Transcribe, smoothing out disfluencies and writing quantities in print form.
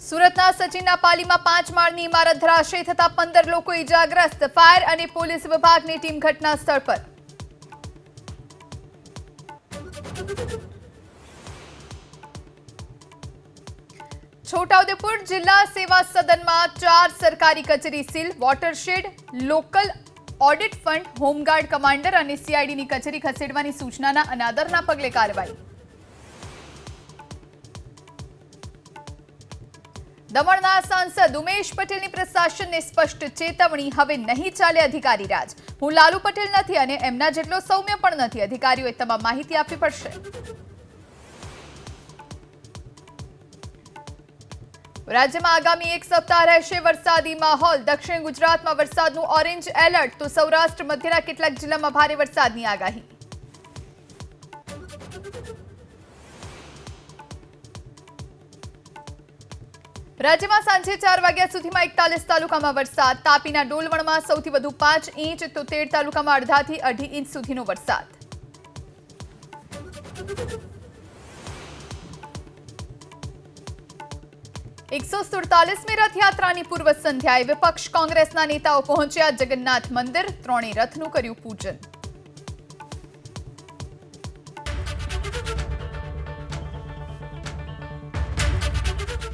સુરતના સચિનના પાલીમાં 5 માળની ઇમારત ધરાશયી થતા 15 લોકો ઇજાગ્રસ્ત। ફાયર અને પોલીસ વિભાગની ટીમ ઘટના સ્થળ પર। છોટાઉદેપુર જિલ્લા સેવા સદનમાં 4 સરકારી કચેરી seal. Watershed, local audit fund, home guard commander અને સીઆઈડીની કચેરી ખસેડવાની સૂચનાના અનાદરના પગલે કાર્યવાહી। દમણના સાંસદ ઉમેશ પટેલની પ્રશાસનને સ્પષ્ટ ચેતવણી, હવે નહીં ચાલે અધિકારી રાજ। હું લાલુ પટેલ નથી અને એમના જેટલો સૌમ્ય પણ નથી, અધિકારીઓએ તમામ માહિતી આપવી પડશે। રાજ્યમાં આગામી 1 સપ્તાહ રહેશે વરસાદી માહોલ। દક્ષિણ ગુજરાતમાં વરસાદનું ઓરેન્જ એલર્ટ, તો સૌરાષ્ટ્ર મધ્યના કેટલાક જિલ્લામાં ભારે વરસાદની આગાહી। રાજ્યમાં સાંજે 4 વાગ્યા સુધીમાં 41 તાલુકામાં વરસાદ। તાપીના ડોલવણમાં સૌથી વધુ 5 ઇંચ, તો 13 તાલુકામાં અડધાથી 2.5 ઇંચ સુધીનો વરસાદ। મી રથયાત્રાની પૂર્વ સંધ્યાએ વિપક્ષ કોંગ્રેસના નેતાઓ પહોંચ્યા જગન્નાથ મંદિર। 3 રથનું કર્યું પૂજન।